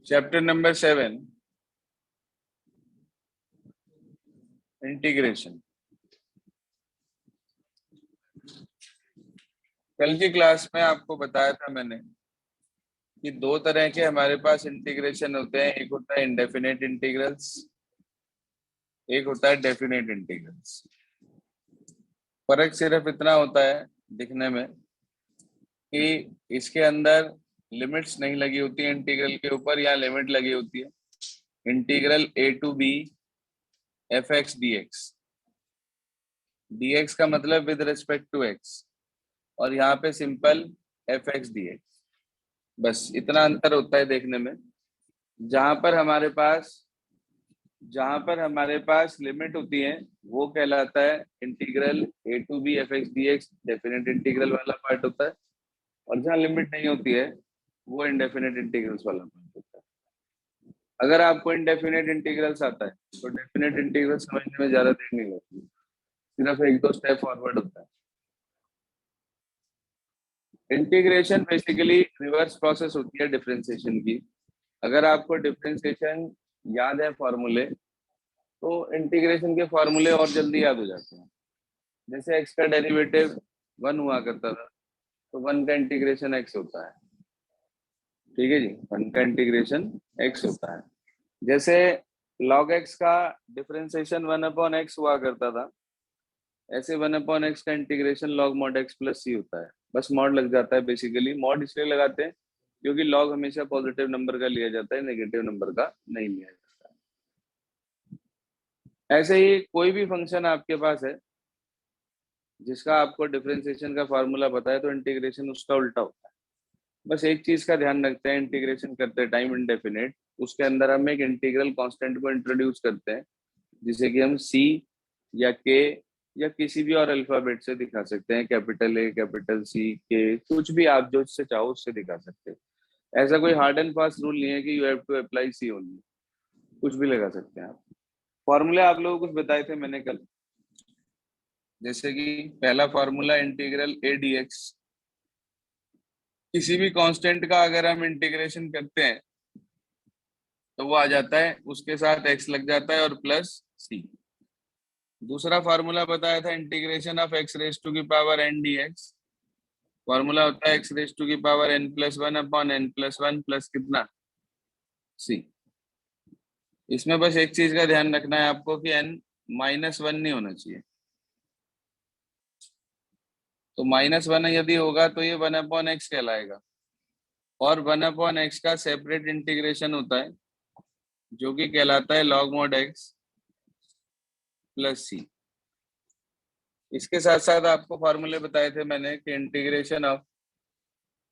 Chapter number 7 integration. कल की class में आपको बताया था मैंने कि दो तरह के हमारे पास इंटीग्रेशन होते हैं, एक होता है इंडेफिनेट इंटीग्रल्स, एक होता है डेफिनेट इंटीग्रल्स। फर्क सिर्फ इतना होता है दिखने में कि इसके अंदर लिमिट्स नहीं लगी होती है इंटीग्रल के ऊपर, या लिमिट लगी होती है integral a to b fx dx। dx का मतलब विद रिस्पेक्ट टू x, और यहाँ पे सिंपल fx dx। बस इतना अंतर होता है देखने में। जहां पर हमारे पास लिमिट होती है वो कहलाता है integral a to b fx dx, definite integral वाला पार्ट होता है। और जहाँ लिमिट नहीं होती है वो इंडेफिनेट इंटीग्रल्स वाला पार्ट होता है। अगर आपको इंडेफिनेट इंटीग्रल्स आता है तो डेफिनेट इंटीग्रल समझने में ज्यादा देर नहीं लगती, सिर्फ एक दो स्टेप फॉरवर्ड होता है। इंटीग्रेशन बेसिकली रिवर्स प्रोसेस होती है डिफरेंशिएशन की। अगर आपको डिफरेंशिएशन याद है फॉर्मूले, तो इंटीग्रेशन के फॉर्मूले और जल्दी याद हो जाते हैं। जैसे x का डेरिवेटिव 1 हुआ करता था, तो 1 का इंटीग्रेशन x होता है। ठीक है जी, 1 का इंटीग्रेशन x होता है। जैसे log x का डिफरेंशिएशन 1/x हुआ करता था, ऐसे 1/x का integration log mod x plus c होता है। बस मॉड लग जाता है। बेसिकली मॉड इसलिए लगाते हैं क्योंकि log हमेशा पॉजिटिव नंबर का लिया जाता है, नेगेटिव नंबर का नहीं लिया जाता है। ऐसे ही कोई भी फंक्शन आपके पास है जिसका आपको डिफरेंशिएशन का फॉर्मूला पता है, तो इंटीग्रेशन उसका उल्टा होता है। बस एक चीज का ध्यान रखते हैं, इंटीग्रेशन करते टाइम इंडेफिनेट, उसके अंदर हम एक इंटीग्रल कांस्टेंट को इंट्रोड्यूस करते हैं, जिसे कि हम c या k या किसी भी और अल्फाबेट से दिखा सकते हैं, capital A, capital C, K, कुछ भी आप जो से चाहो उससे दिखा सकते हैं। ऐसा कोई हार्ड एंड फास्ट रूल नहीं है कि you have to apply C only, कुछ भी लगा सकते हैं आप। फॉर्मूले आप लोगों को कुछ बताए थे मैंने कल, जैसे कि पहला फॉर्मूला इंटीग्रल a dx, किसी भी कांस्टेंट का अगर हम इंटीग्रेशन करते हैं तो वो आ जाता है, उसके साथ x लग जाता है और प्लस c। दूसरा फार्मूला बताया था integration of x raise to की पावर n dx। फॉर्मूला होता है x रेज टू की power n plus 1 upon n plus 1 plus कितना c। इसमें बस एक चीज का ध्यान रखना है आपको कि n -1 नहीं होना चाहिए। तो -1 यदि होगा तो ये 1/x कहलाएगा, और 1/x का सेपरेट इंटीग्रेशन होता है जो कि कहलाता है log mod x plus c। इसके साथ साथ आपको फॉर्मूले बताए थे मैंने कि integration of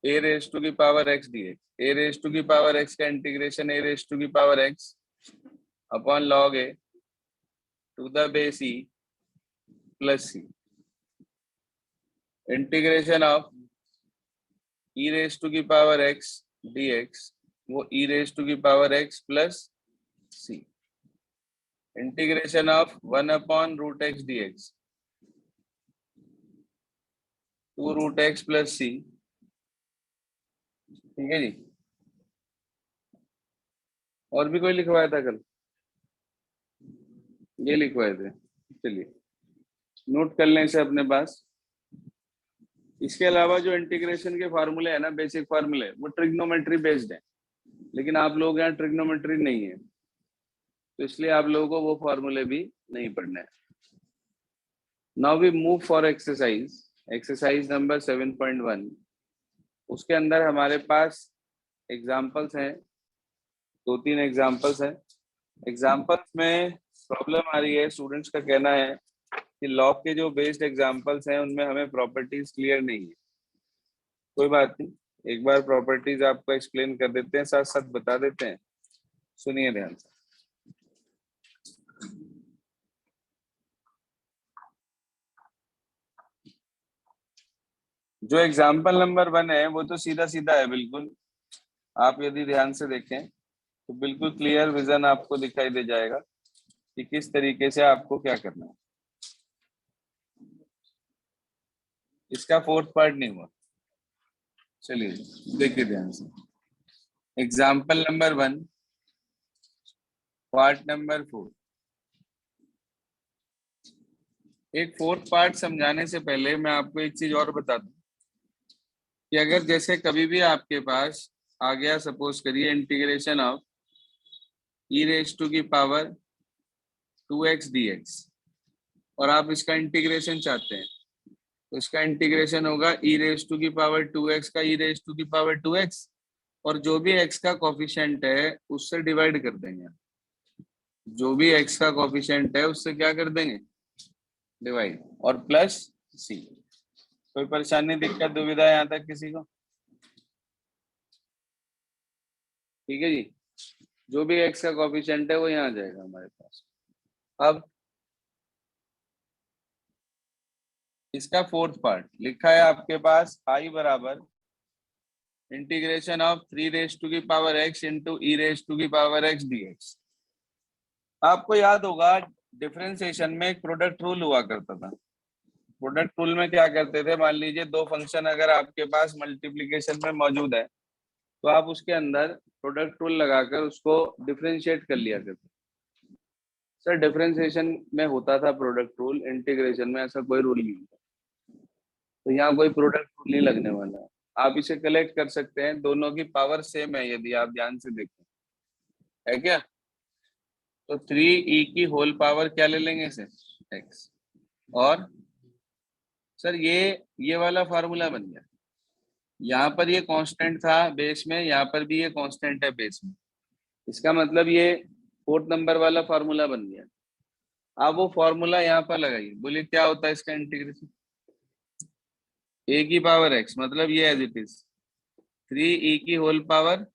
a raise to की power x dx, a raise to की पावर x का इंटीग्रेशन a रेज टू की power x upon log a to the base e plus c। Integration of e raise to की power x dx, वो e raise to की power x plus c। Integration of 1/√x dx, 2√x plus c। ठीक है जी। और भी कोई लिखवाया था कल? ये लिखवाए थे, चलिए नोट कर लें इसे अपने पास। इसके अलावा जो इंटीग्रेशन के फार्मूले है ना, बेसिक फार्मूले, वो ट्रिग्नोमेट्री बेस्ड है, लेकिन आप लोग यहाँ ट्रिग्नोमेट्री नहीं है, तो इसलिए आप लोगों को वो फार्मूले भी नहीं पढ़ना है। Now we move for exercise number 7.1। उसके अंदर हमारे पास एग्जाम्पल्स हैं, 2-3 एग्जाम्पल्स हैं। एग्जाम्पल्स में प्रॉब्लम आ रही है, स्टूडेंट्स का कहना है कि लॉ के जो बेस्ड एग्जाम्पल्स हैं उनमें हमें प्रॉपर्टीज क्लियर नहीं है। कोई बात नहीं, एक बार प्रॉपर्टीज आपको एक्सप्लेन कर देते हैं, साथ साथ बता देते हैं। सुनिए ध्यान से। जो एग्जाम्पल नंबर 1 है वो तो सीधा सीधा है बिल्कुल। आप यदि ध्यान से देखें तो बिल्कुल क्लियर विजन आपको दिखाई दे जाएगा कि किस तरीके से आपको क्या करना है। इसका फोर्थ पार्ट नहीं हुआ, चलिए देखिए ध्यान से। Example number 1, part number 4। एक फोर्थ पार्ट समझाने से पहले मैं आपको एक चीज और बता दूं कि अगर जैसे कभी भी आपके पास आ गया, सपोज करिए integration of e raise to की पावर 2x dx, और आप इसका इंटीग्रेशन चाहते हैं, तो इसका इंटीग्रेशन होगा ई रेज टू की पावर 2x का ई रेज टू की पावर 2x, और जो भी x का कोफिशिएंट है उससे डिवाइड कर देंगे। जो भी x का कोफिशिएंट है उससे क्या कर देंगे, डिवाइड, और प्लस सी। कोई परेशानी, दिक्कत, दुविधा यहाँ तक किसी को? ठीक है जी। जो भी x का कोफिशिएंट है वो यहाँ आ जाएगा हमारे पास। अब इसका फोर्थ पार्ट लिखा है आपके पास, i बराबर इंटीग्रेशन ऑफ 3 रेज टू की power x into e raise to की पावर x dx। आपको याद होगा डिफरेंशिएशन में एक प्रोडक्ट रूल हुआ करता था। प्रोडक्ट रूल में क्या करते थे, मान लीजिए दो फंक्शन अगर आपके पास मल्टीप्लिकेशन में मौजूद है, तो आप उसके अंदर प्रोडक्ट रूल लगाकर उसको डिफरेंशिएट कर लिया करते। सर डिफरेंशिएशन में होता था प्रोडक्ट रूल, इंटीग्रेशन में ऐसा कोई रूल नहीं होता। तो यहाँ कोई प्रोडक्ट रूल नहीं लगने वाला है। आप इसे कलेक्ट कर सकते हैं, दोनों की पावर सेम है यदि आप ध्यान से देखें, है क्या? तो 3e की होल पावर क्या ले लेंगे इसे, x। और सर ये वाला फार्मूला बन गया। यहाँ पर ये कांस्टेंट था बेस में, यहाँ पर भी ये कांस्टेंट है बेस में। इसका मतलब ये फोर्थ नंबर वाला फार्मूला बन गया। आप वो फार्मूला यहाँ पर लगाइए, बोलिए क्या होता है इसका इंटीग्रेशन। a की पावर x, मतलब ये एज इट इज 3e की whole power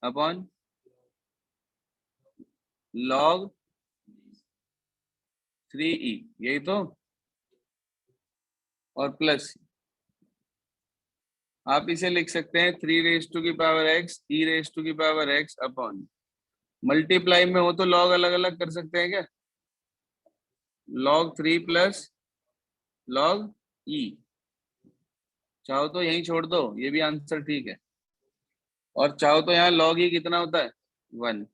upon log 3e, यही तो, और प्लस आप इसे लिख सकते हैं 3 रेज टू की power x e raise to की पावर x अपॉन, मल्टीप्लाई में हो तो लॉग अलग अलग कर सकते हैं क्या, log 3 प्लस log e। चाहो तो यही छोड़ दो, ये भी आंसर ठीक है। और चाहो तो यहाँ log e कितना होता है, 1।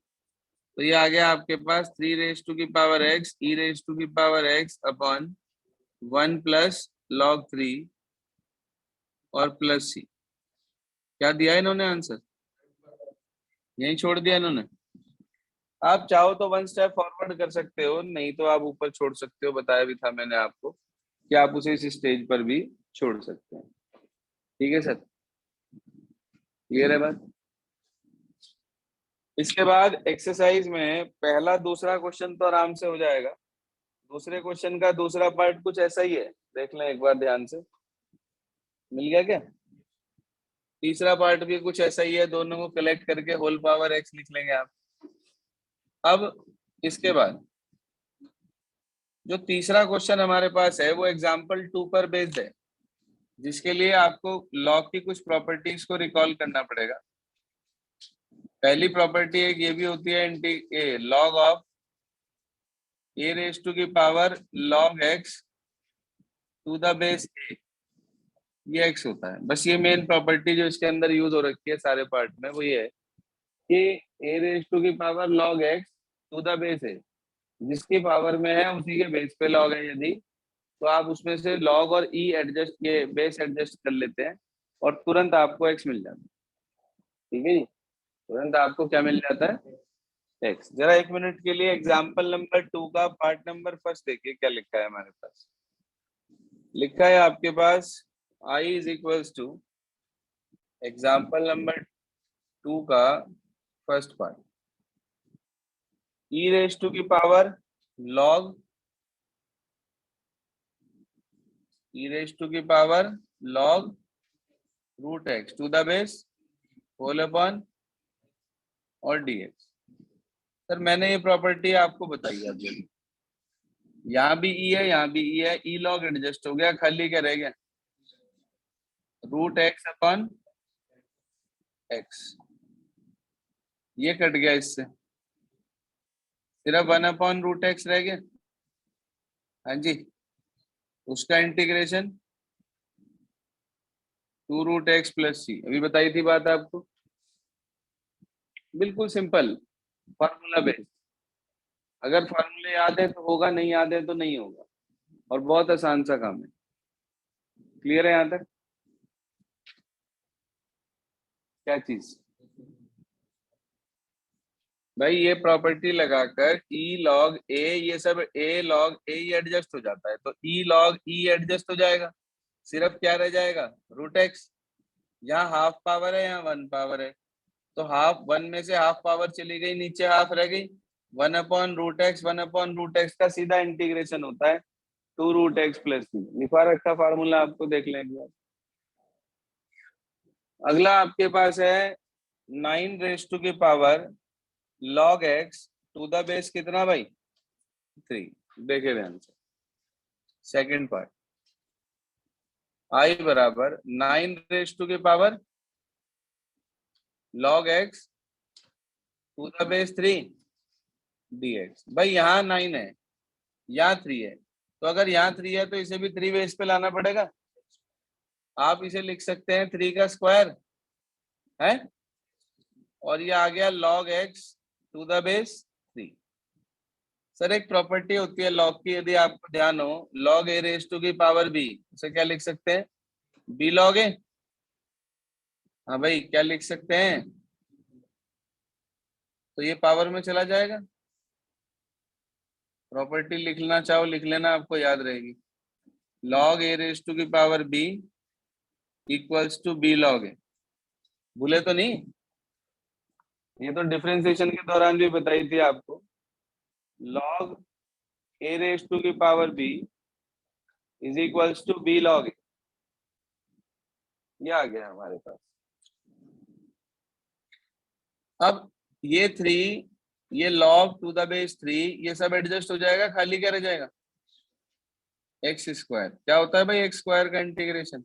तो ये आ गया आपके पास 3 रेज टू की power x e raise to की power x upon 1 plus log 3 और प्लस c। क्या दिया इन्होंने आंसर, यही छोड़ दिया इन्होंने। आप चाहो तो वन स्टेप फॉरवर्ड कर सकते हो, नहीं तो आप ऊपर छोड़ सकते हो, बताया भी था मैंने आपको कि आप उसे इस स्टेज पर भी छोड़ सकते हैं। ठीक है सर, क्लियर है बात? इसके बाद एक्सरसाइज में पहला दूसरा क्वेश्चन तो आराम से हो जाएगा। दूसरे क्वेश्चन का दूसरा पार्ट कुछ ऐसा ही है, देख लें एक बार ध्यान से, मिल गया क्या? तीसरा पार्ट भी कुछ ऐसा ही है, दोनों को कलेक्ट करके होल पावर एक्स लिख लेंगे आप। अब इसके बाद जो तीसरा क्वेश्चन हमारे पास है वो एग्जाम्पल 2 पर बेस्ड है, जिसके लिए आपको लॉग की कुछ प्रॉपर्टीज को रिकॉल करना पड़ेगा। पहली प्रॉपर्टी एक ये भी होती है, log of A raise to की power log x to the base A, ये एक्स होता है। बस ये मेन प्रॉपर्टी जो इसके अंदर यूज हो रखी है सारे पार्ट में, वो ये है कि ए रेज टू की power log x to the base A, जिसकी पावर में है उसी के बेस पे लॉग है यदि, तो आप उसमें से लॉग और ई एडजस्ट, ये बेस एडजस्ट कर लेते हैं और तुरंत आपको एक्स मिल जाता है। ठीक है जी, तुरंत आपको क्या मिल जाता है, एक्स। जरा एक मिनट के लिए एग्जाम्पल नंबर 2 का पार्ट नंबर फर्स्ट देखिए क्या लिखा है हमारे पास। लिखा है आपके पास i is equals to, example number 2 का first part, e raise to की power log, e raise to की power log root x to the base whole upon और dx। सर मैंने ये प्रॉपर्टी आपको बताई है अभी, यहाँ भी ई है यहाँ भी ई है, ई लॉग एडजस्ट हो गया, खाली क्या रह गया, रूट एक्स अपॉन एक्स, ये कट गया, इससे सिर्फ 1 अपॉन रूट एक्स रह गया। हाँ जी, उसका इंटीग्रेशन 2 रूट एक्स प्लस सी, अभी बताई थी बात आपको। बिल्कुल सिंपल, फॉर्मूला बेस्ड। अगर फॉर्मूले याद है तो होगा, नहीं याद है तो नहीं होगा, और बहुत आसान सा काम है। क्लियर है यहाँ तक? क्या चीज भाई, ये प्रॉपर्टी लगाकर ई लॉग ए, ये सब ए लॉग ए ही एडजस्ट हो जाता है, तो ई लॉग ई एडजस्ट हो जाएगा, सिर्फ क्या रह जाएगा, रूट एक्स। यहाँ हाफ पावर है, यहाँ वन पावर है, तो हाफ वन में से हाफ पावर चली गई, नीचे हाफ रह गई। One upon root x, one upon root x का सीधा इंटीग्रेशन होता है two root x plus three. लिखवा रखा फार्मूला, आपको देख लें एक बार। अगला आपके पास है 9 रेस टू की power log x to the base कितना भाई, 3। देखे ध्यान से, सेकंड पार्ट, आई बराबर 9 रेस टू की power log x to the base 3 dx। भाई यहाँ 9 है, यहाँ 3 है, तो अगर यहाँ 3 है तो इसे भी 3 बेस पे लाना पड़ेगा। आप इसे लिख सकते हैं 3 का स्क्वायर है, और ये आ गया log x to the base 3। Sir एक प्रॉपर्टी होती है log की, यदि आपको ध्यान हो, log a रेज टू की पावर b, इसे क्या लिख सकते हैं, b log a। हाँ भाई, क्या लिख सकते हैं, तो ये पावर में चला जाएगा। प्रॉपर्टी लिखना चाहो लिख लेना, आपको याद रहेगी। log a रेज टू की power b equals to b log a। भूले तो नहीं? ये तो डिफरेंशिएशन के दौरान भी बताई थी आपको। log a रेज टू की power b is equals to b log a। ये आ गया हमारे पास। अब ये 3, ये log टू द बेस 3, ये सब एडजस्ट हो जाएगा, खाली क्या रह जाएगा, एक्स स्क्वायर। क्या होता है भाई एक्स स्क्वायर का इंटीग्रेशन,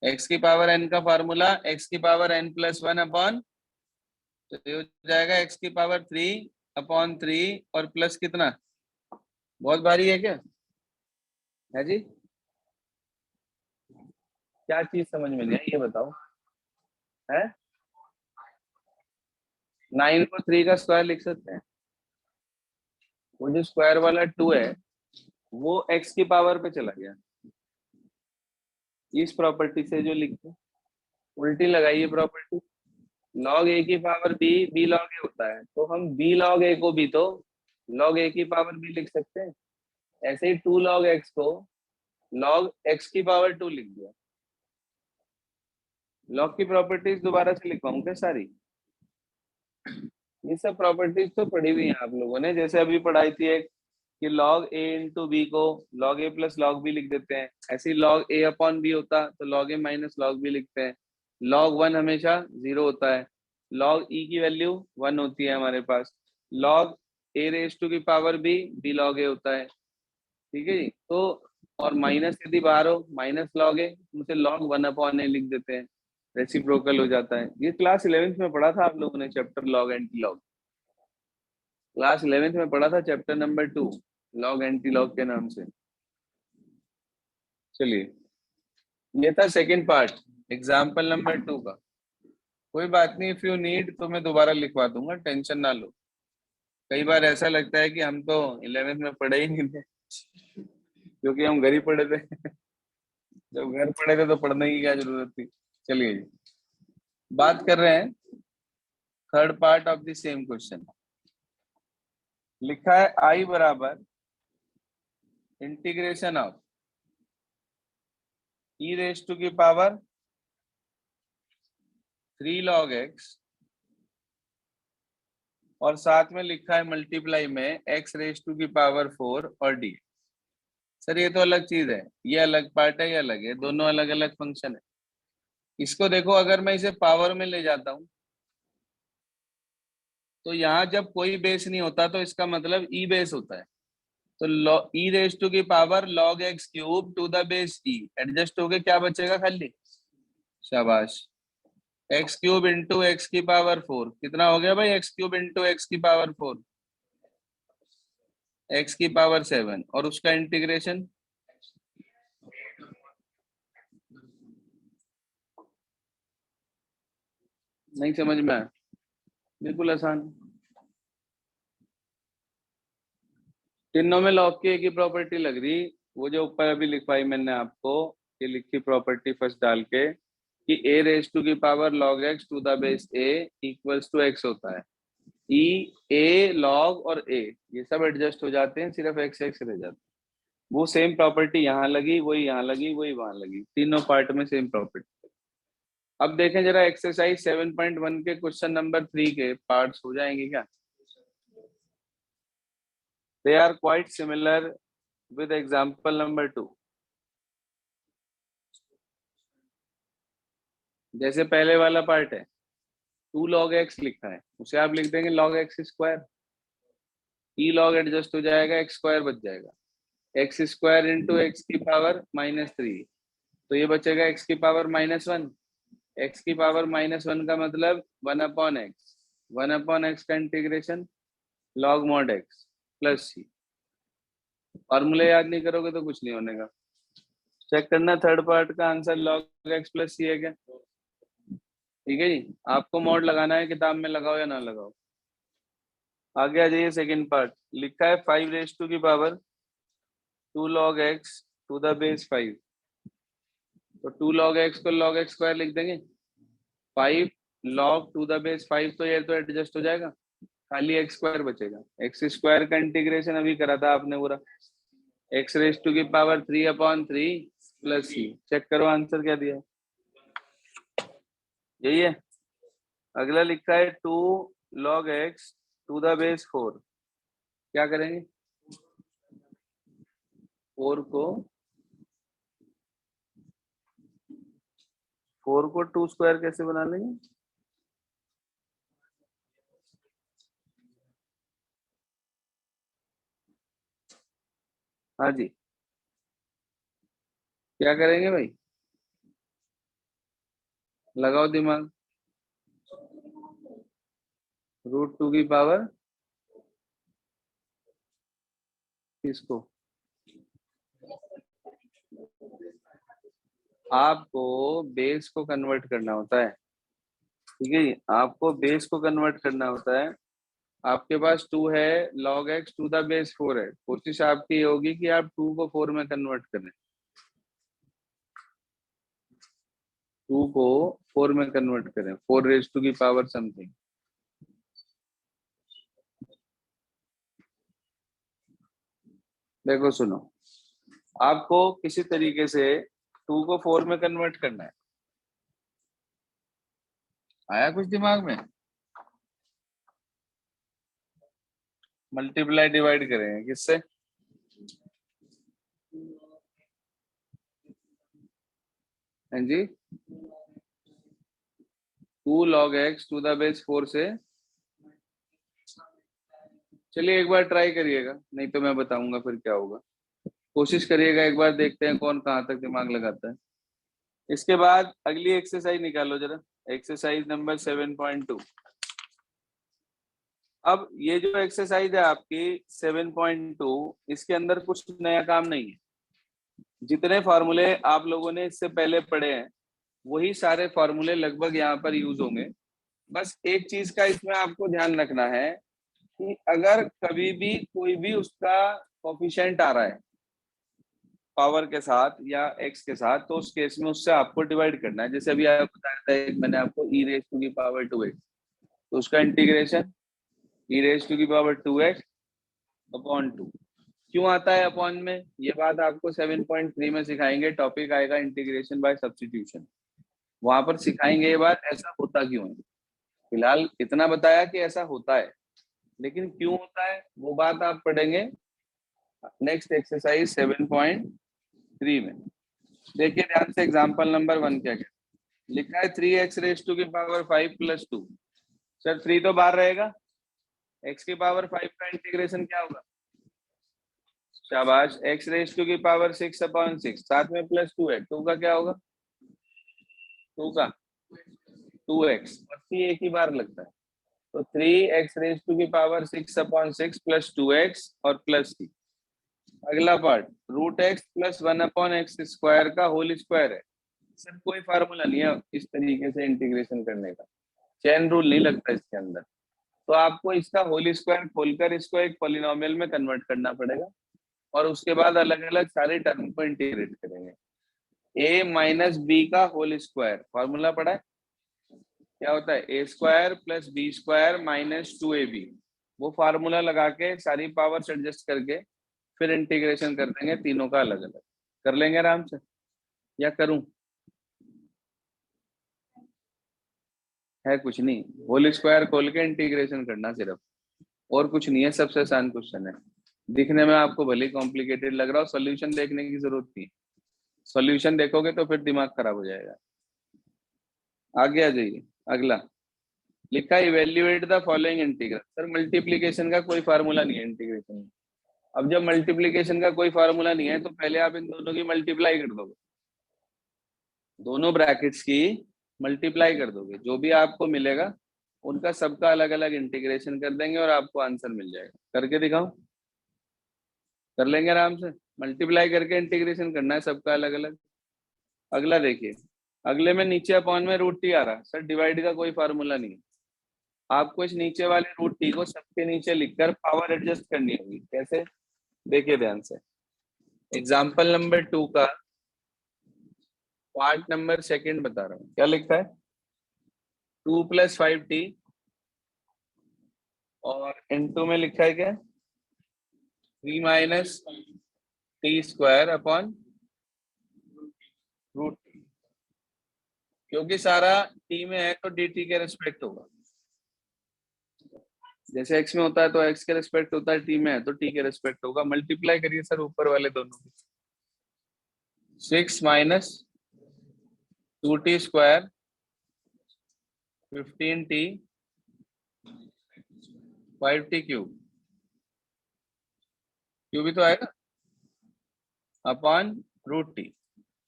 एक्स की पावर n का फार्मूला एक्स की पावर n प्लस 1 अपॉन, तो ये हो जाएगा एक्स की पावर 3 अपॉन 3 और प्लस कितना, बहुत भारी है क्या है जी? क्या चीज समझ में नहीं आई ये बताओ है? 9 को 3 का स्क्वायर लिख सकते हैं, वो जो स्क्वायर वाला 2 है वो x की पावर पे चला गया, इस प्रॉपर्टी से जो लिखते हैं, उल्टी लगाइए प्रॉपर्टी। log a की पावर b log a होता है, तो हम b log a को भी तो log a की पावर b लिख सकते हैं। ऐसे ही 2 log x को log x की पावर 2 लिख दिया। log की प्रॉपर्टीज दोबारा से लिखवाऊं क्या सारी? ये सब प्रॉपर्टीज तो पढ़ी हुई हैं आप लोगों ने, जैसे अभी पढ़ाई थी एक कि log a इंटू बी को log a plus log b लिख देते हैं, ऐसे ही log a अपॉन b होता तो log a minus log b लिखते हैं। log 1 हमेशा 0 होता है, log e की वैल्यू 1 होती है हमारे पास, log a रेज टू की पावर b log a होता है। ठीक है जी, तो और माइनस यदि बाहर हो माइनस log a, उसे log 1 अपॉन a लिख देते हैं, रेसिप्रोकल हो जाता है। ये क्लास 11th में पढ़ा था आप लोगों ने, chapter log anti log, class 11th में पढ़ा था, chapter number 2 log anti log के नाम से। चलिए, ये था सेकंड पार्ट एग्जाम्पल नंबर 2 का। कोई बात नहीं, इफ यू नीड तो मैं दोबारा लिखवा दूंगा, टेंशन ना लो। कई बार ऐसा लगता है कि हम तो 11th में पढ़े ही नहीं थे, क्योंकि हम घर ही पढ़े थे। जब घर पढ़े थे तो पढ़ने की क्या जरूरत थी। चलिए जी, बात कर रहे हैं third part of the same question. लिखा है आई बराबर integration of e raise to की पावर 3 log x, और साथ में लिखा है मल्टीप्लाई में x रेज टू की पावर 4 और डी। सर ये तो अलग चीज है, ये अलग पार्ट है, ये अलग है, दोनों अलग अलग फंक्शन है। इसको देखो, अगर मैं इसे पावर में ले जाता हूं तो यहाँ जब कोई बेस नहीं होता तो इसका मतलब ई बेस होता है, तो ई रेज टू की power log x cube two the base E adjust होके क्या बचेगा खाली, शाबाश, एक्स क्यूब इंटू एक्स की पावर 4 कितना हो गया भाई, एक्स क्यूब इंटू एक्स की पावर 4 एक्स की पावर 7, और उसका इंटीग्रेशन, नहीं समझ में आया? बिल्कुल आसान। तीनों में लॉग की एक ही प्रॉपर्टी लग रही, वो जो ऊपर अभी लिखवाई मैंने आपको, ये लिखी प्रॉपर्टी फर्स्ट डाल के कि ए रेज टू की power log x to the base a equals to x होता है। ई ए लॉग और ए ये सब एडजस्ट हो जाते हैं, सिर्फ एक्स एक्स रह जाता है। वो सेम प्रॉपर्टी यहाँ लगी, वही यहाँ लगी, वही वहां लगी, तीनों पार्ट में सेम प्रॉपर्टी। अब देखें जरा एक्सरसाइज 7.1 के क्वेश्चन नंबर 3 के पार्ट्स हो जाएंगे क्या? They are quite similar with example number 2। जैसे पहले वाला पार्ट है, 2 log x लिखा है, उसे आप लिख देंगे log x स्क्वायर। ई लॉग एडजस्ट हो जाएगा, एक्स स्क्वायर बच जाएगा, एक्स स्क्वायर इंटू एक्स की पावर -3, तो ये बचेगा एक्स की पावर -1। एक्स की पावर -1 का मतलब 1/x, 1/x का integration log mod x plus c. फॉर्मूले याद नहीं करोगे तो कुछ नहीं होने का। चेक करना थर्ड पार्ट का आंसर log x प्लस सी है क्या? ठीक है जी, आपको मॉड लगाना है, किताब में लगाओ या ना लगाओ। आगे आ जाइए, सेकंड पार्ट लिखा है 5 रेज टू की power 2 log x to the base 5। तो 2 log x को log x स्क्वायर लिख देंगे, 5 log टू द बेस 5, तो ये तो एडजस्ट हो जाएगा, खाली एक्स स्क्वायर बचेगा। एक्स स्क्वायर का इंटीग्रेशन अभी करा था आपने पूरा, एक्स रेज टू की पावर 3/3 प्लस सी। चेक करो आंसर क्या दिया है, यही है। अगला लिखा है 2 log x to the base 4। क्या करेंगे? 4 को 2 स्क्वायर कैसे बना लेंगे? हाँ जी, क्या करेंगे भाई? लगाओ दिमाग। √2 की पावर किसको? आपको बेस को कन्वर्ट करना होता है, ठीक है जी, आपको बेस को कन्वर्ट करना होता है। आपके पास 2 है, log x to the base 4 है, कोशिश आपकी ये होगी कि आप 2 को 4 में कन्वर्ट करें, 2 को 4 में कन्वर्ट करें, 4 रेज टू की पावर समथिंग। देखो सुनो, आपको किसी तरीके से 2 को 4 में कन्वर्ट करना है। आया कुछ दिमाग में? मल्टीप्लाई डिवाइड करेंगे किससे? हाँ जी, 2 log x to the base 4 से। चलिए एक बार ट्राई करिएगा, नहीं तो मैं बताऊंगा फिर क्या होगा। कोशिश करिएगा एक बार, देखते हैं कौन कहाँ तक दिमाग लगाता है। इसके बाद अगली एक्सरसाइज निकालो जरा, एक्सरसाइज नंबर 7.2। अब ये जो एक्सरसाइज है आपकी 7.2, इसके अंदर कुछ नया काम नहीं है। जितने फॉर्मूले आप लोगों ने इससे पहले पढ़े हैं, वही सारे फॉर्मूले लगभग यहाँ पर यूज होंगे। बस एक चीज का इसमें आपको ध्यान रखना है कि अगर कभी भी कोई भी उसका कोफिशिएंट आ रहा है पावर के साथ या एक्स के साथ, तो उस केस में उससे आपको डिवाइड करना है। जैसे अभी आपको बताया था एक मैंने आपको ई रेज टू की पावर 2x, तो उसका इंटीग्रेशन ई रेज टू की पावर 2x अपॉन 2। क्यों आता है अपॉन में, ये बात आपको 7.3 में सिखाएंगे, टॉपिक आएगा इंटीग्रेशन बाय सब्स्टिट्यूशन, वहां पर सिखाएंगे ये बात ऐसा होता क्यों है। फिलहाल इतना बताया कि ऐसा होता है, लेकिन क्यों होता है वो बात आप पढ़ेंगे नेक्स्ट एक्सरसाइज 7.3 में। देखिए ध्यान से, एग्जांपल नंबर 1 क्या क्या लिखा है, 3x रेज टू की पावर 5 प्लस 2। सर 3 तो बाहर रहेगा, x की पावर 5 का इंटीग्रेशन क्या होगा? शाबाश, x रेज टू की पावर 6/6, साथ में प्लस 2 है, 2 का क्या होगा? 2 का 2x, और c एक ही बार लगता है, तो 3x रेज टू की पावर 6/6 प्लस 2x और प्लस c। अगला part √x plus 1/x square का होल स्क्वायर है। सर कोई फार्मूला नहीं है इस तरीके से इंटीग्रेशन करने का, चेन रूल नहीं लगता इसके अंदर। तो आपको इसका होल स्क्वायर खोलकर इसको एक पॉलिनोमियल में कन्वर्ट करना पड़ेगा और उसके बाद अलग अलग सारे टर्म को इंटीग्रेट करेंगे। a माइनस बी का होल स्क्वायर फॉर्मूला पड़ा है, क्या होता है a square plus b square minus 2ab। वो फार्मूला लगा के सारी पावर्स एडजस्ट करके फिर इंटीग्रेशन कर देंगे तीनों का अलग अलग। कर लेंगे आराम से, या करूं? है कुछ नहीं, होल स्क्वायर खोल के इंटीग्रेशन करना सिर्फ, और कुछ नहीं है। सबसे आसान क्वेश्चन है, दिखने में आपको भले कॉम्प्लिकेटेड लग रहा हो, सॉल्यूशन देखने की जरूरत नहीं। सॉल्यूशन देखोगे तो फिर दिमाग खराब हो जाएगा। आगे आ जाइए, अगला लिखा है evaluate the following integral. Sir multiplication का कोई फार्मूला नहीं है इंटीग्रेशन में। अब जब मल्टीप्लीकेशन का कोई फार्मूला नहीं है तो पहले आप इन दोनों की मल्टीप्लाई कर दोगे, दोनों ब्रैकेट्स की मल्टीप्लाई कर दोगे, जो भी आपको मिलेगा उनका सबका अलग अलग इंटीग्रेशन कर देंगे और आपको आंसर मिल जाएगा। करके दिखाओ, कर लेंगे आराम से। मल्टीप्लाई करके इंटीग्रेशन करना है सबका अलग अलग। अगला देखिए, अगले में नीचे अपॉन में रूट टी आ रहा। सर डिवाइड का कोई फार्मूला नहीं है, आपको इस नीचे वाले रूट टी को सबके नीचे लिखकर पावर एडजस्ट करनी होगी। कैसे, देखिए ध्यान से। एग्जाम्पल नंबर 2 का पार्ट नंबर सेकंड बता रहा हूँ। क्या लिखा है, 2 + 5t और इनटू में लिखा है क्या 3 - t² अपॉन रूट टी। क्योंकि सारा t में है तो dt के रिस्पेक्ट होगा। जैसे x में होता है तो x के रिस्पेक्ट होता है, t में है तो t के रिस्पेक्ट होगा। मल्टीप्लाई करिए सर ऊपर वाले दोनों की। 6 - 2t² 15t 5t³ क्यों भी तो आएगा upon root t.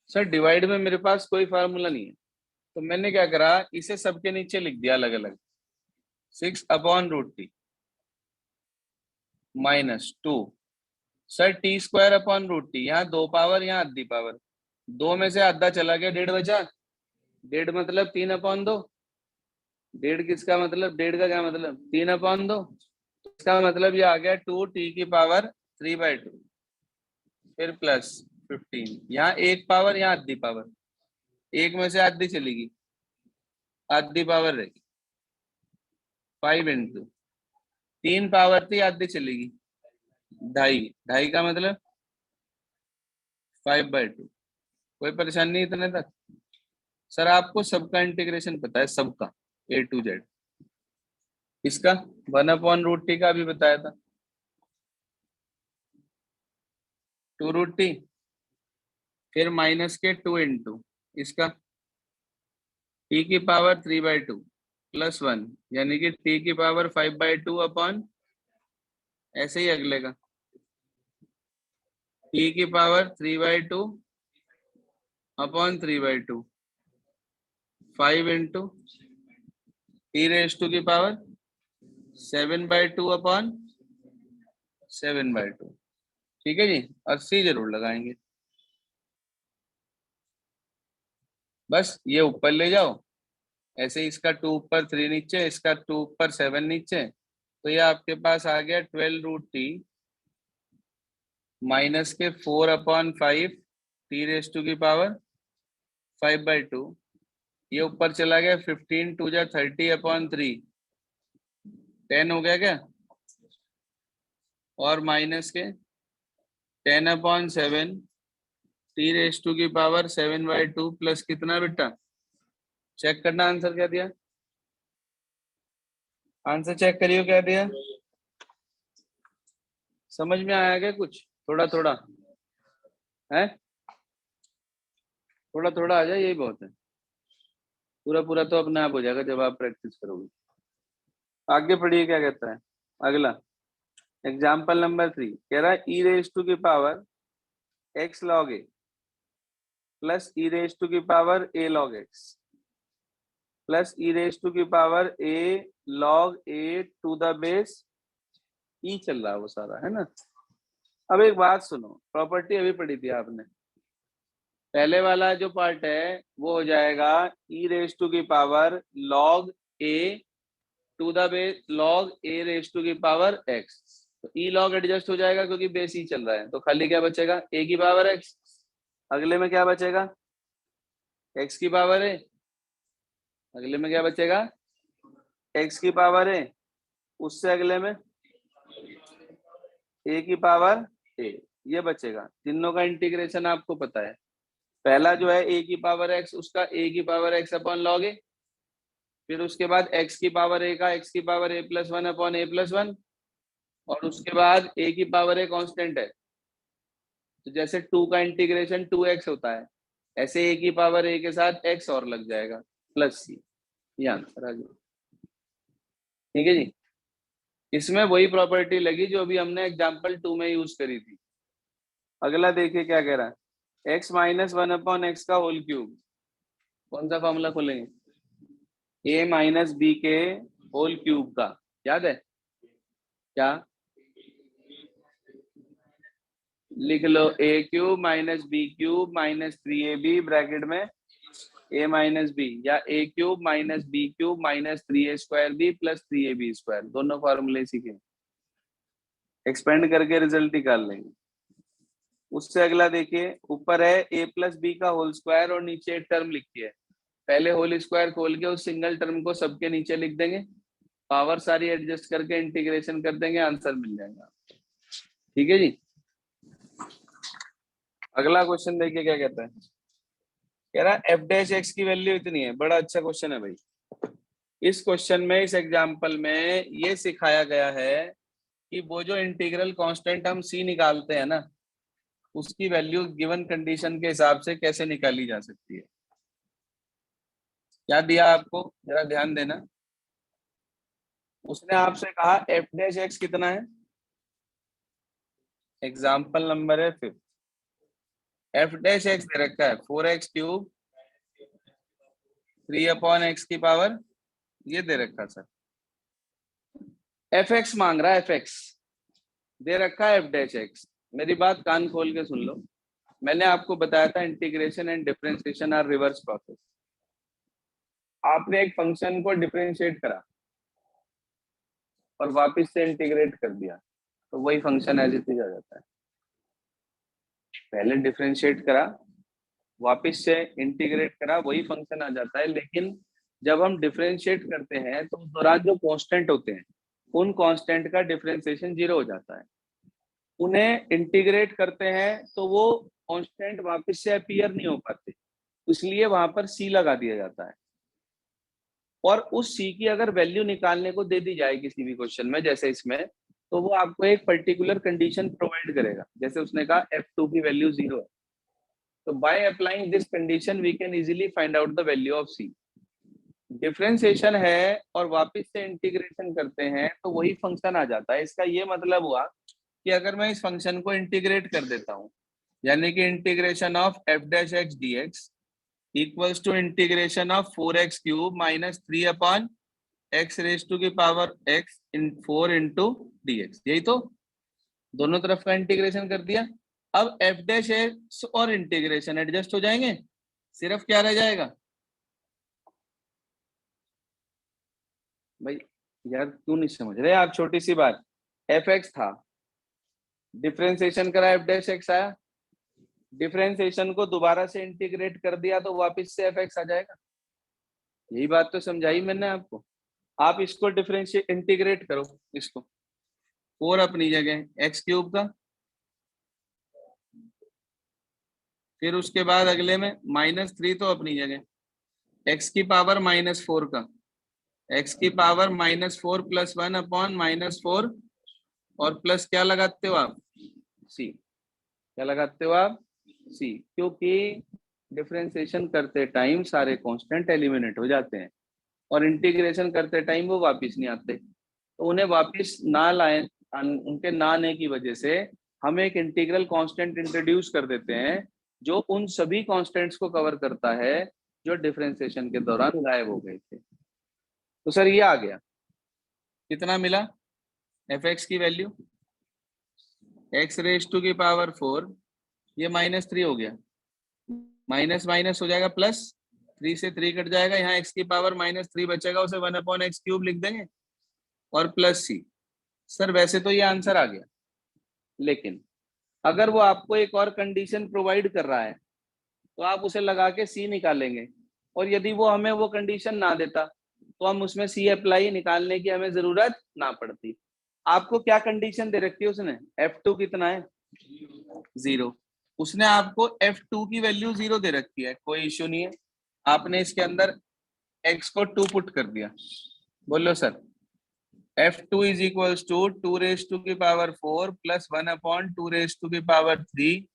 Sir divide में मेरे पास कोई फार्मूला नहीं है तो मैंने क्या करा, इसे सबके नीचे लिख दिया अलग अलग। 6 upon root t -2। Sir t² upon root t, यहाँ 2 पावर यहाँ आधी पावर, 2 में से आधा चला गया, 1.5 बचा। 1.5 मतलब 3/2। 1.5 किसका मतलब, 1.5 का क्या मतलब 3/2। इसका मतलब ये आ गया 2t⁵ फिर प्लस 15। यहाँ 1 पावर यहाँ आधी पावर, 1 में से आधी चलेगी, आधी पावर रहेगी। 5 × 3 पावर थी आधी चलेगी, 2.5। 2.5 का मतलब 5/2। कोई परेशानी नहीं इतने तक। सर आपको सबका इंटीग्रेशन पता है, सबका A to Z। इसका 1/√t का भी बताया था, 2√t फिर माइनस के 2 × इसका t⁵ 3/2 + 1 यानी कि t⁵ 5/2 अपॉन, ऐसे ही अगले का t⁵ 3/2 अपॉन 3/2 5 × t⁵7/2 अपॉन 7/2। ठीक है जी, 80 जरूर लगाएंगे। बस ये ऊपर ले जाओ, ऐसे इसका 2 ऊपर 3 नीचे, इसका 2 ऊपर 7 नीचे, तो ये आपके पास आ गया 12√t माइनस के 4/5 t⁵5/2। ये ऊपर चला गया 15 2 जा 30/3 10 हो गया क्या, और माइनस के 10/7 t⁵7/2 प्लस कितना बेटा, चेक करना आंसर क्या दिया, आंसर चेक करियो क्या दिया। समझ में आया क्या कुछ, थोड़ा थोड़ा है, थोड़ा थोड़ा आ जाए, यही बहुत है। पूरा पूरा तो अपने आप हो जाएगा जब आप प्रैक्टिस करोगे। आगे पढ़िए क्या कहता है अगला। एग्जाम्पल नंबर 3 कह रहा है e⁻x log a प्लस e⁻a log x प्लस e⁻a log a to the base e चल रहा है वो सारा, है ना। अब एक बात सुनो, प्रॉपर्टी अभी पढ़ी थी आपने, पहले वाला जो पार्ट है वो हो जाएगा e⁻log a to the base log a raise to की पावर एक्स, तो ई लॉग एडजस्ट हो जाएगा क्योंकि बेस ई चल रहा है, तो खाली क्या बचेगा ए की पावर एक्स। अगले में क्या बचेगा एक्स की पावर ए, अगले में क्या बचेगा एक्स की पावर ए, उससे अगले में ए की पावर ए, ये बचेगा। तीनों का इंटीग्रेशन आपको पता है, पहला जो है ए की पावर एक्स, उसका ए की पावर एक्स अपॉन लॉग ए, फिर उसके बाद एक्स की पावर ए का एक्स की पावर ए प्लस वन अपॉन ए प्लस वन, और उसके बाद ए की पावर ए कांस्टेंट है, तो जैसे 2 का इंटीग्रेशन 2x होता है, ऐसे ए की पावर ए के साथ x और लग जाएगा प्लस सी, ये आंसर आ गया। ठीक है जी, इसमें वही प्रॉपर्टी लगी जो अभी हमने एग्जाम्पल 2 में यूज करी थी। अगला देखिए क्या कह रहा है, x minus one upon x का होल क्यूब, कौन सा फॉर्मूला खोलेंगे, a माइनस बी के होल क्यूब का, याद है क्या, लिख लो a cube minus b cube minus 3ab bracket में a माइनस बी, या a cube minus b cube minus 3a square b plus 3ab square, दोनों फॉर्मूले सीखे, एक्सपेंड करके रिजल्ट निकाल लेंगे। उससे अगला देखिए, ऊपर है a प्लस बी का होल स्क्वायर और नीचे एक टर्म लिखी है, पहले होल स्क्वायर खोल के उस सिंगल टर्म को सबके नीचे लिख देंगे, पावर सारी एडजस्ट करके इंटीग्रेशन कर देंगे, आंसर मिल जाएगा। ठीक है जी, अगला क्वेश्चन देखिए क्या कहता है, कह रहा है एफ डैश एक्स की वैल्यू इतनी है, बड़ा अच्छा क्वेश्चन है भाई। इस क्वेश्चन में, इस एग्जांपल में ये सिखाया गया है कि वो जो इंटीग्रल कांस्टेंट हम सी निकालते हैं ना, उसकी वैल्यू गिवन कंडीशन के हिसाब से कैसे निकाली जा सकती है। क्या दिया आपको, जरा ध्यान देना, उसने आपसे कहा एफ डैश एक्स कितना है, एग्जाम्पल नंबर है 5, एफ डैश एक्स दे रखा है 4x क्यूब 3 अपॉन एक्स की पावर, ये दे रखा सर, एफ एक्स मांग रहा है, एफ एक्स दे रखा है एफ डैश एक्स। मेरी बात कान खोल के सुन लो, मैंने आपको बताया था integration and differentiation are reverse process. आपने एक फंक्शन को डिफरेंशिएट करा और वापस से इंटीग्रेट कर दिया, तो वही फंक्शन एज इट इज आ जाता है। पहले डिफरेंशिएट करा, वापस से इंटीग्रेट करा, वही फंक्शन आ जाता है। लेकिन जब हम डिफरेंशिएट करते हैं तो उस दौरान जो कांस्टेंट होते हैं, उन कांस्टेंट का डिफरेंशिएशन 0 हो जाता है। उन्हें इंटीग्रेट करते हैं तो वो कांस्टेंट वापस से अपीयर नहीं हो पाते, इसलिए वहां पर सी लगा दिया जाता है। और उस सी की अगर वैल्यू निकालने को दे दी जाए किसी भी क्वेश्चन में, जैसे इसमें, तो वो आपको एक पर्टिकुलर कंडीशन प्रोवाइड करेगा। जैसे उसने कहा f2 की वैल्यू 0 है, तो by applying this condition we can easily find out the value of c. Differentiation है और वापस से इंटीग्रेशन करते हैं तो वही फंक्शन आ जाता है। इसका ये मतलब हुआ कि अगर मैं इस फंक्शन को इंटीग्रेट कर देता हूं, यानी कि integration of f dash x d x equals to integration of 4x cube minus 3 upon x raise to की power x in 4 into d x, यही तो, दोनों तरफ का इंटीग्रेशन कर दिया। अब एफ डैश एक्स और इंटीग्रेशन एडजस्ट हो जाएंगे, सिर्फ क्या रह जाएगा भाई, यार क्यों नहीं समझ रहे आप, छोटी सी बात, एफ एक्स था, डिफरेंशिएशन करा, एफ डैश एक्स आया, डिफरेंशिएशन को दोबारा से इंटीग्रेट कर दिया तो वापस से एफ एक्स आ जाएगा। यही बात तो समझाई मैंने आपको। आप इसको डिफरेंशिएट इंटीग्रेट करो, इसको 4 अपनी जगह एक्स क्यूब का, फिर उसके बाद अगले में -3 तो अपनी जगह, एक्स की पावर -4 का, एक्स की पावर -4 प्लस 1 अपॉन -4, और प्लस क्या लगाते हो आप, सी, क्या लगाते हो आप, सी, क्योंकि डिफरेंशिएशन करते टाइम सारे कांस्टेंट एलिमिनेट हो जाते हैं और इंटीग्रेशन करते टाइम वो वापस नहीं आते, तो उन्हें वापस ना लाए, उनके ना आने की वजह से हम एक इंटीग्रल कांस्टेंट इंट्रोड्यूस कर देते हैं जो उन सभी कांस्टेंट्स को कवर करता है जो डिफरेंशिएशन के दौरान गायब हो गए थे। तो सर ये आ गया, कितना मिला, एफ एक्स की वैल्यू एक्स रेज टू की पावर 4, ये -3 हो गया, माइनस माइनस हो जाएगा प्लस, 3 से 3 कट जाएगा, यहाँ x की पावर -3 बचेगा, उसे 1 अपॉन एक्स क्यूब लिख देंगे, और प्लस सी। सर वैसे तो ये आंसर आ गया, लेकिन अगर वो आपको एक और कंडीशन प्रोवाइड कर रहा है तो आप उसे लगा के सी निकालेंगे, और यदि वो हमें वो कंडीशन ना देता तो हम उसमें सी अप्लाई निकालने की हमें जरूरत ना पड़ती। आपको क्या कंडीशन दे रखी है उसने? F2 कितना है? 0। उसने आपको F2 की वैल्यू 0 दे रखी है, कोई इश्यू नहीं है। आपने इसके अंदर x को 2 पुट कर दिया। बोलो sir, F2 is equals to 2 raise to की power 4 plus 1 upon 2 raise to की पावर 3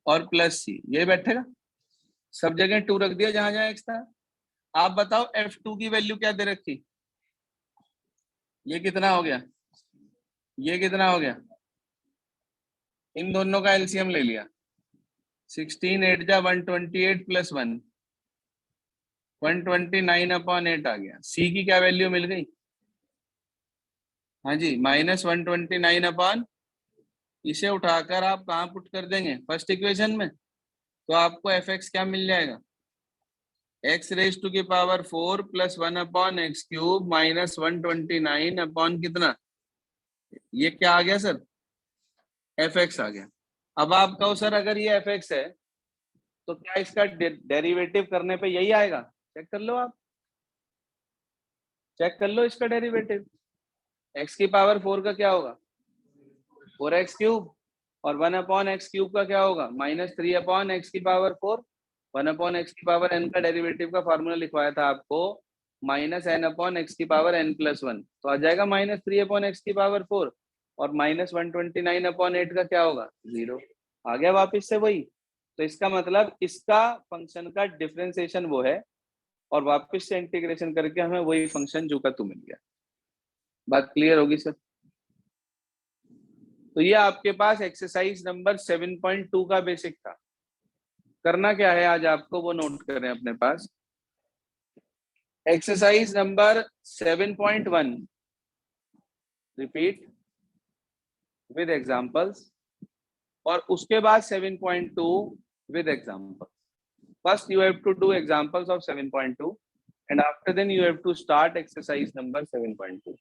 और प्लस सी। ये बैठेगा, सब जगह 2 रख दिया जहां जहां x था। आप बताओ F2 की वैल्यू क्या दे रखी? ये कितना हो गया? ये कितना हो गया? इन दोनों का एलसीएम ले लिया। 16 8 जा 128 प्लस 1 129 अपॉन 8 आ गया। सी की क्या वैल्यू मिल गई? हाँ जी, -129 अपॉन, इसे उठाकर आप कहाँ पुट कर देंगे? फर्स्ट इक्वेशन में। तो आपको एफ एक्स क्या मिल जाएगा? एक्स रेज टू की power 4 plus 1 upon x cube minus 129 upon कितना? ये क्या आ गया सर? एफ एक्स आ गया। अब आप कहो सर अगर ये एफ एक्स है तो क्या इसका डेरिवेटिव करने पे यही आएगा? चेक कर लो, आप चेक कर लो इसका डेरिवेटिव। एक्स की पावर 4 का क्या होगा? 4x क्यूब, और 1 अपॉन एक्स क्यूब का क्या होगा? -3 अपॉन एक्स की पावर 4। 1 अपॉन एक्स की पावर n का डेरिवेटिव का फॉर्मूला लिखवाया था आपको, -n अपॉन एक्स की पावर n+1, तो आ जाएगा -3 अपॉन एक्स की पावर 4, और -129 अपॉन 8 का क्या होगा? 0। आ गया वापिस से वही। तो इसका मतलब इसका फंक्शन का डिफरेंशिएशन वो है, और वापस से इंटीग्रेशन करके हमें वही फंक्शन जो का तू मिल गया। बात क्लियर होगी सर? तो ये आपके पास एक्सरसाइज नंबर 7.2 का बेसिक था। करना क्या है आज आपको, वो नोट करें अपने पास। Exercise number 7.1 repeat with examples, और उसके बाद 7.2 with examples. First you have to do examples of 7.2 and after then you have to start exercise number 7.2.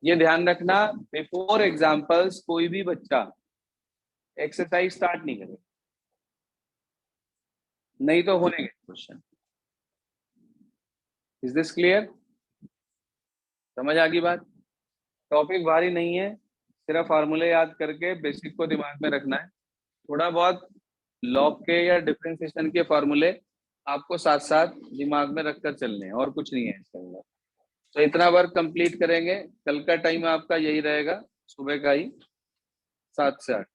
ये ध्यान रखना, बिफोर एग्जाम्पल्स कोई भी बच्चा एक्सरसाइज स्टार्ट नहीं करे, नहीं तो होने क्वेश्चन। Is this clear? समझ आ गई बात? टॉपिक भारी नहीं है, सिर्फ फार्मूले याद करके बेसिक को दिमाग में रखना है। थोड़ा बहुत लॉग के या डिफरेंशिएशन के फार्मूले आपको साथ साथ दिमाग में रखकर चलने हैं, और कुछ नहीं है इसके अंदर। तो इतना वर्क कंप्लीट करेंगे। कल का टाइम आपका यही रहेगा, सुबह का ही 7 से 8।